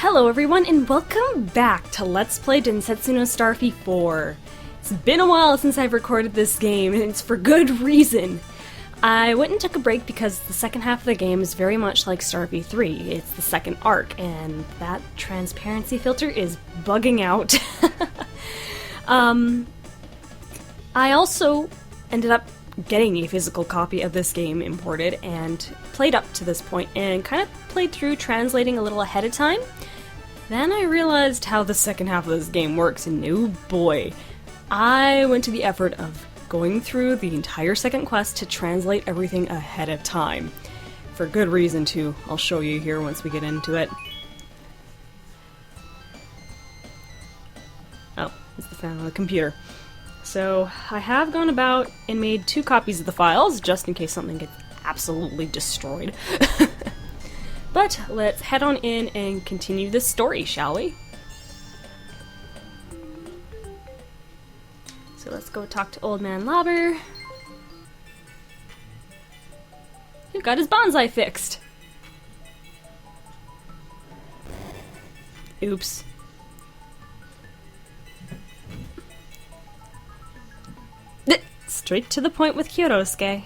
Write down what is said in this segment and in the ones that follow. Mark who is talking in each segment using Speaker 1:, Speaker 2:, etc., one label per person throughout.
Speaker 1: Hello everyone and welcome back to Let's Play Densetsu no Sutafi 4. It's been a while since I've recorded this game and it's for good reason. I went and took a break because the second half of the game is very much like Sutafi 3. It's the second arc and that transparency filter is bugging out. I also ended up getting a physical copy of this game imported and played up to this point and kind of played through translating a little ahead of time. Then I realized how the second half of this game works and oh boy, I went to the effort of going through the entire second quest to translate everything ahead of time. For good reason too. I'll show you here once we get into it. Oh, it's the fan on the computer. So, I have gone about and made 2 copies of the files, just in case something gets absolutely destroyed. But, let's head on in and continue this story, shall we? So let's go talk to Old Man Lauber. Who got his bonsai fixed? Oops. Straight to the point with Kyotosuke.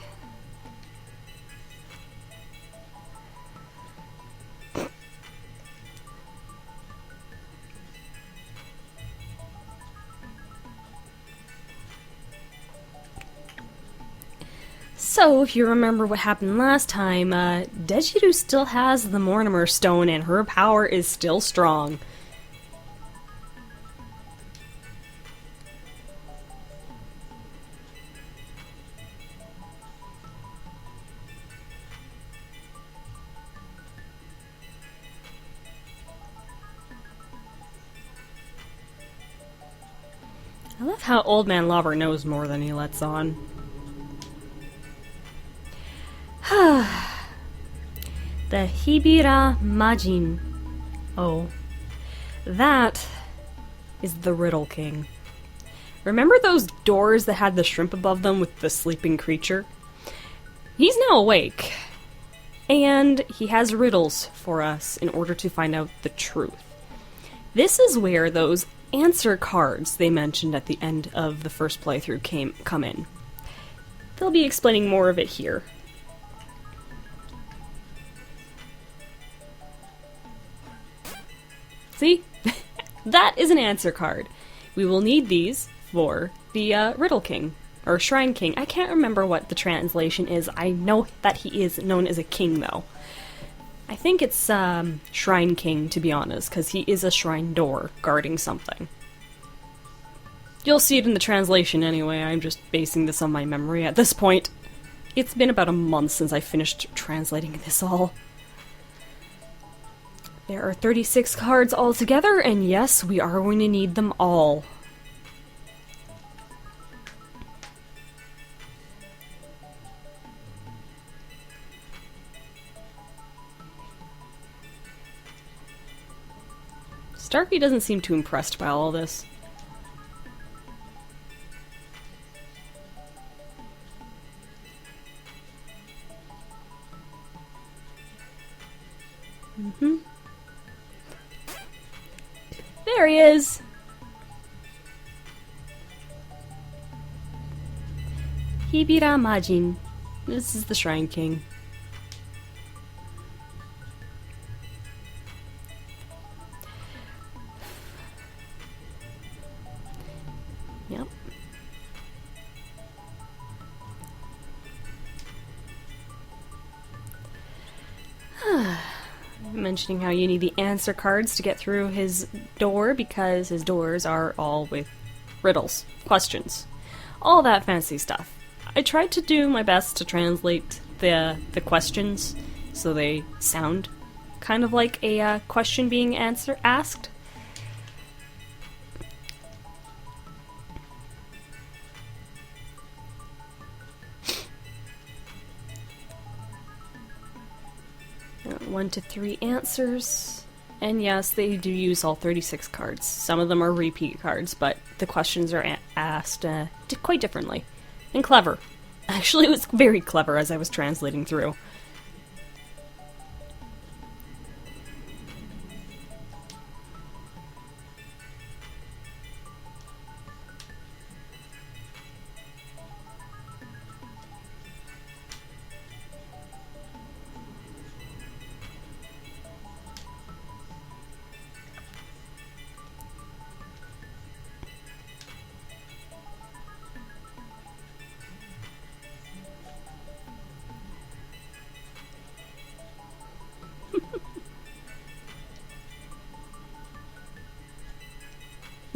Speaker 1: So, if you remember what happened last time, Dejiru still has the Mortimer Stone and her power is still strong. I love how Old Man Lauber knows more than he lets on. The Hibira Majin. Oh. That is the Riddle King. Remember those doors that had the shrimp above them with the sleeping creature? He's now awake. And he has riddles for us in order to find out the truth. This is where those answer cards they mentioned at the end of the first playthrough come in. They'll be explaining more of it here. See? That is an answer card. We will need these for the Riddle King, or Shrine King. I can't remember what the translation is. I know that he is known as a king, though. I think it's Shrine King, to be honest, because he is a shrine door guarding something. You'll see it in the translation anyway, I'm just basing this on my memory at this point. It's been about a month since I finished translating this all. There are 36 cards altogether, and yes, we are going to need them all. Starkey doesn't seem too impressed by all this. There he is! Hibira Majin. This is the Shrine King. Yep. Mentioning how you need the answer cards to get through his door because his doors are all with riddles, questions, all that fancy stuff. I tried to do my best to translate the questions so they sound kind of like a question being asked. One to 3 answers. And yes, they do use all 36 cards. Some of them are repeat cards, but the questions are asked quite differently. And clever. Actually, it was very clever as I was translating through.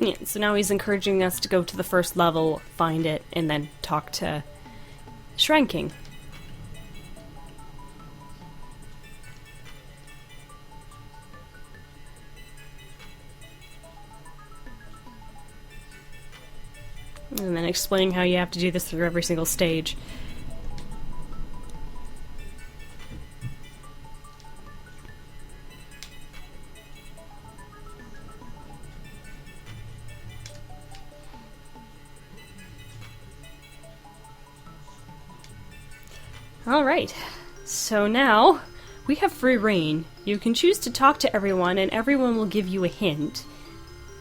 Speaker 1: Yeah, so now he's encouraging us to go to the first level, find it, and then talk to Shrine King. And then explaining how you have to do this through every single stage. Alright, so now we have free reign. You can choose to talk to everyone, and everyone will give you a hint.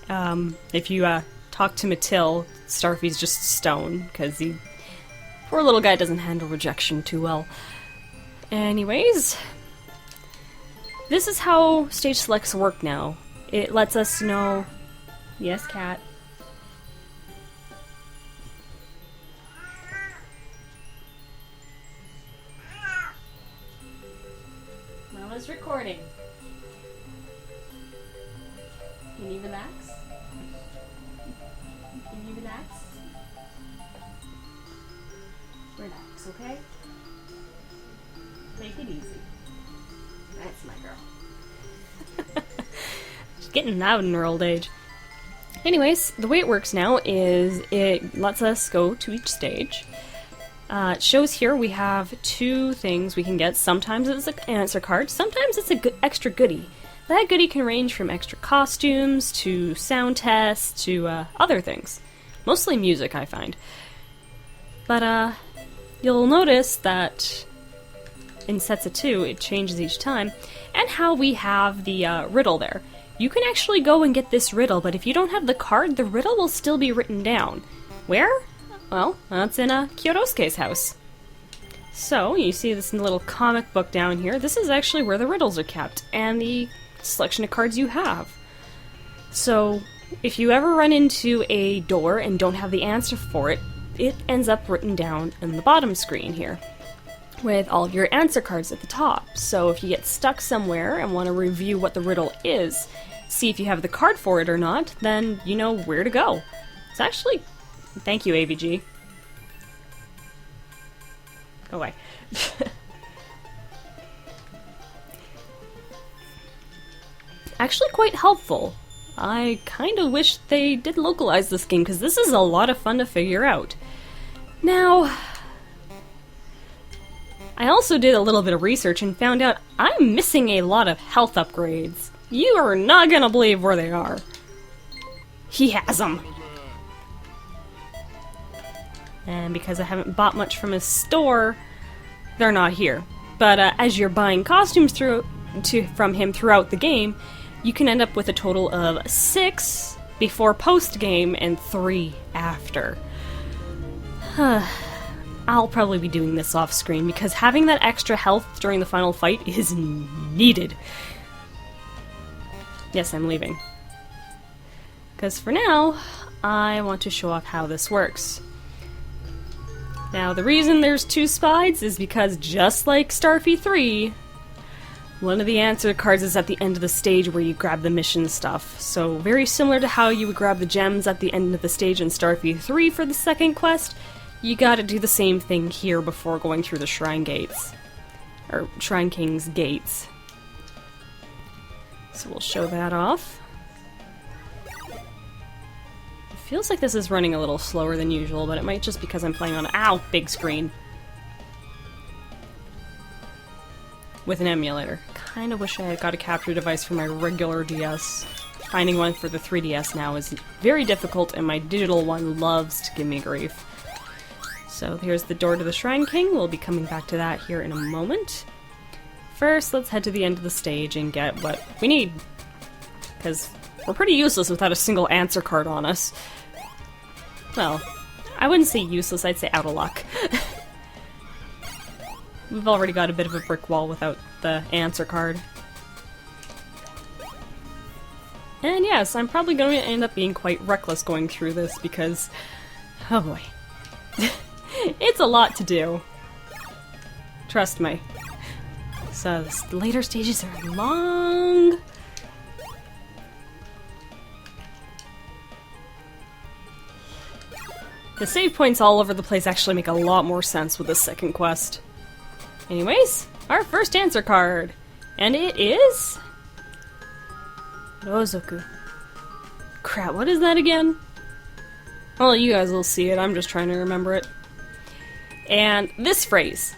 Speaker 1: If you talk to Matil, Starfy's just stone, because he... poor little guy doesn't handle rejection too well. Anyways, this is how stage selects work now. It lets us know... Yes, cat? Mama's recording. Can you relax? Can you relax? Relax, okay? Take it easy. That's my girl. She's getting loud in her old age. Anyways, the way it works now is it lets us go to each stage. It shows here we have two things we can get. Sometimes it's an answer card, sometimes it's an extra goodie. That goodie can range from extra costumes to sound tests to other things. Mostly music, I find. But you'll notice that in Densetsu 2 it changes each time, and how we have the riddle there. You can actually go and get this riddle, but if you don't have the card, the riddle will still be written down. Where? Well, that's in Kyosuke's house. So, you see this little comic book down here. This is actually where the riddles are kept, and the selection of cards you have. So, if you ever run into a door and don't have the answer for it, it ends up written down in the bottom screen here, with all of your answer cards at the top. So if you get stuck somewhere and want to review what the riddle is, see if you have the card for it or not, then you know where to go. It's actually... Thank you, AVG. Go away. Actually quite helpful. I kind of wish they did localize this game, because this is a lot of fun to figure out. Now, I also did a little bit of research and found out I'm missing a lot of health upgrades. You are not gonna believe where they are. He has them. And because I haven't bought much from his store, they're not here. But as you're buying costumes from him throughout the game, you can end up with a total of 6 before post-game and 3 after. I'll probably be doing this off-screen because having that extra health during the final fight is needed. Yes, I'm leaving. Because for now, I want to show off how this works. Now, the reason there's 2 spies is because just like Sutafi 3, one of the answer cards is at the end of the stage where you grab the mission stuff. So very similar to how you would grab the gems at the end of the stage in Sutafi 3 for the second quest, you gotta do the same thing here before going through the Shrine Gates. Or Shrine King's gates. So we'll show that off. It feels like this is running a little slower than usual, but it might just because I'm playing on big screen. With an emulator. Kinda wish I had got a capture device for my regular DS. Finding one for the 3DS now is very difficult, and my digital one loves to give me grief. So here's the door to the Shrine King. We'll be coming back to that here in a moment. First, let's head to the end of the stage and get what we need. Because we're pretty useless without a single answer card on us. Well, I wouldn't say useless, I'd say out of luck. We've already got a bit of a brick wall without the answer card. And yes, I'm probably going to end up being quite reckless going through this because... oh boy. It's a lot to do. Trust me. So, the later stages are long. The save points all over the place actually make a lot more sense with the second quest. Anyways, our first answer card. And it is... Rozoku. Crap, what is that again? Well, you guys will see it, I'm just trying to remember it. And this phrase.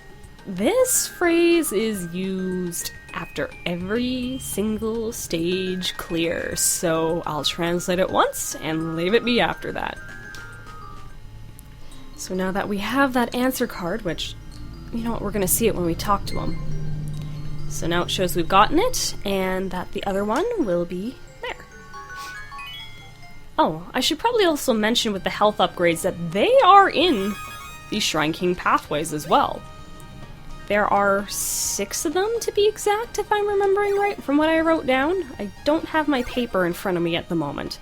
Speaker 1: This phrase is used after every single stage clear, so I'll translate it once and leave it be after that. So now that we have that answer card, which, you know what, we're gonna see it when we talk to him. So now it shows we've gotten it, and that the other one will be there. Oh, I should probably also mention with the health upgrades that they are in the Shrine King pathways as well. There are 6 of them to be exact, if I'm remembering right from what I wrote down. I don't have my paper in front of me at the moment.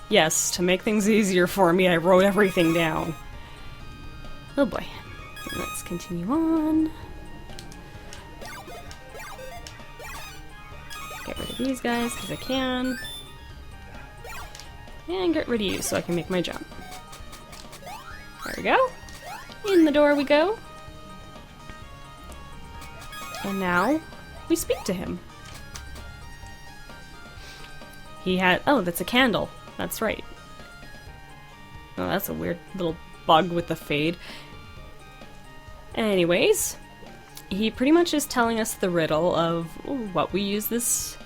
Speaker 1: Yes, to make things easier for me, I wrote everything down. Oh boy. Let's continue on. Get rid of these guys, because I can. And get rid of you so I can make my jump. There we go. In the door we go. And now, we speak to him. He had... Oh, that's a candle. That's right. Oh, that's a weird little bug with the fade. Anyways, he pretty much is telling us the riddle of what we use this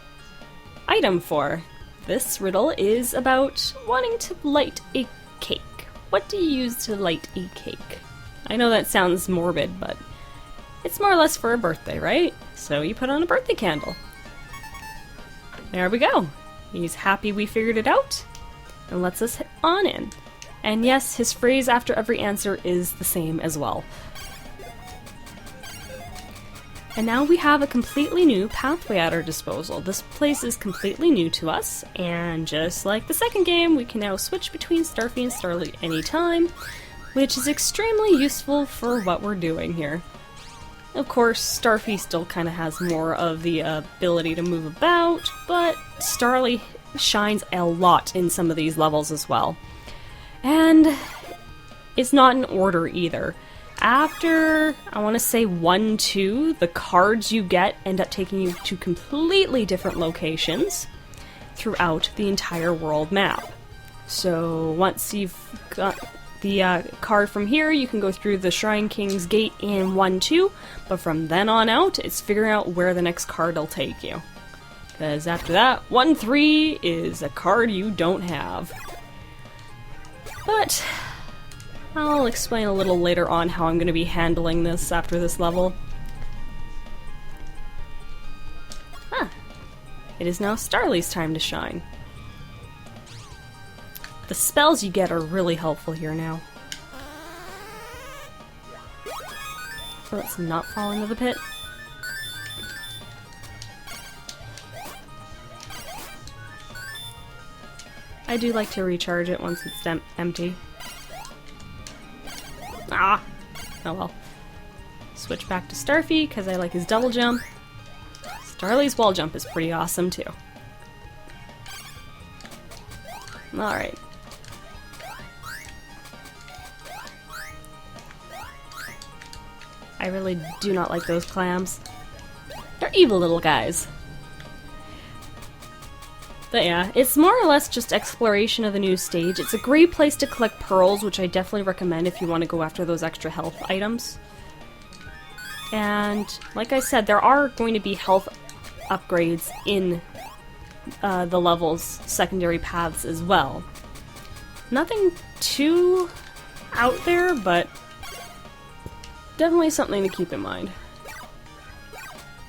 Speaker 1: item for. This riddle is about wanting to light a cake. What do you use to light a cake? I know that sounds morbid, but it's more or less for a birthday, right? So you put on a birthday candle. There we go. He's happy we figured it out and lets us on in. And yes, his phrase after every answer is the same as well. And now we have a completely new pathway at our disposal. This place is completely new to us, and just like the second game, we can now switch between Sutafi and Starly anytime, which is extremely useful for what we're doing here. Of course, Sutafi still kind of has more of the ability to move about, but Starly shines a lot in some of these levels as well. And it's not in order either. After, I want to say 1, 2, the cards you get end up taking you to completely different locations throughout the entire world map. So once you've got the card from here, you can go through the Shrine King's gate in 1, 2, but from then on out, it's figuring out where the next card will take you. Because after that, 1, 3 is a card you don't have. But I'll explain a little later on how I'm going to be handling this after this level. Huh. It is now Starly's time to shine. The spells you get are really helpful here now. Let's not fall into the pit. I do like to recharge it once it's empty. Ah! Oh well. Switch back to Sutafi, because I like his double jump. Starly's wall jump is pretty awesome too. Alright. I really do not like those clams. They're evil little guys. But yeah, it's more or less just exploration of the new stage. It's a great place to collect pearls, which I definitely recommend if you want to go after those extra health items. And like I said, there are going to be health upgrades in the level's secondary paths as well. Nothing too out there, but definitely something to keep in mind.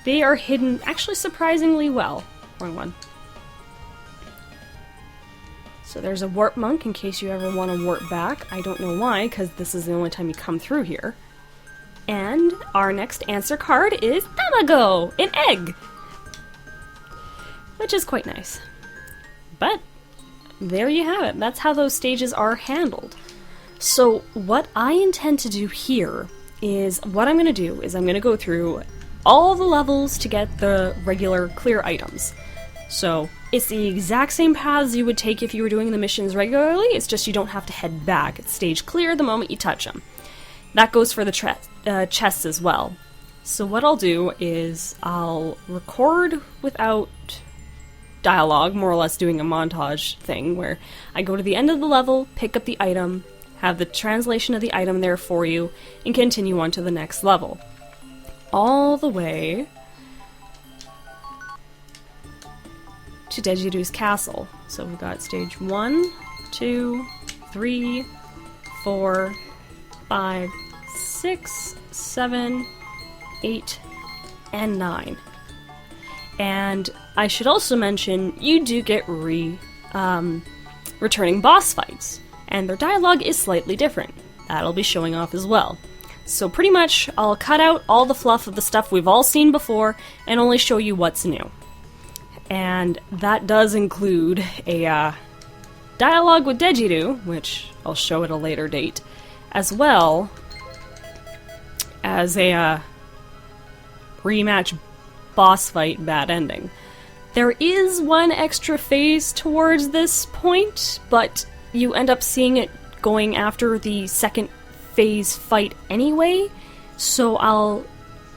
Speaker 1: They are hidden actually surprisingly well. Wrong one. So there's a warp monk in case you ever want to warp back. I don't know why, because this is the only time you come through here. And our next answer card is Tamago, an egg! Which is quite nice. But there you have it. That's how those stages are handled. So what I intend to do here is, what I'm going to do is I'm going to go through all the levels to get the regular clear items. So, it's the exact same paths you would take if you were doing the missions regularly, it's just you don't have to head back. It's stage clear the moment you touch them. That goes for the chests as well. So what I'll do is I'll record without dialogue, more or less doing a montage thing, where I go to the end of the level, pick up the item, have the translation of the item there for you, and continue on to the next level. All the way to Dejiru's castle. So we've got stage 1, 2, 3, 4, 5, 6, 7, 8, and 9. And I should also mention, you do get returning boss fights, and their dialogue is slightly different. That'll be showing off as well. So pretty much, I'll cut out all the fluff of the stuff we've all seen before, and only show you what's new. And that does include a dialogue with Dejiru, which I'll show at a later date, as well as a rematch boss fight bad ending. There is one extra phase towards this point, but you end up seeing it going after the second phase fight anyway, so I'll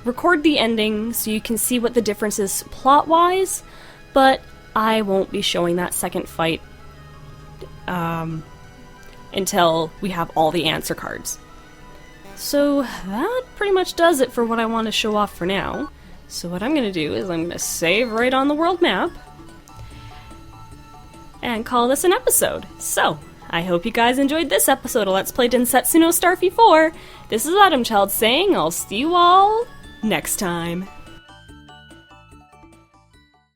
Speaker 1: record the ending so you can see what the difference is plot-wise, but I won't be showing that second fight until we have all the answer cards. So that pretty much does it for what I want to show off for now. So what I'm going to do is I'm going to save right on the world map and call this an episode. So, I hope you guys enjoyed this episode of Let's Play Densetsu no Starfy 4. This is Autumn Child saying I'll see you all next time.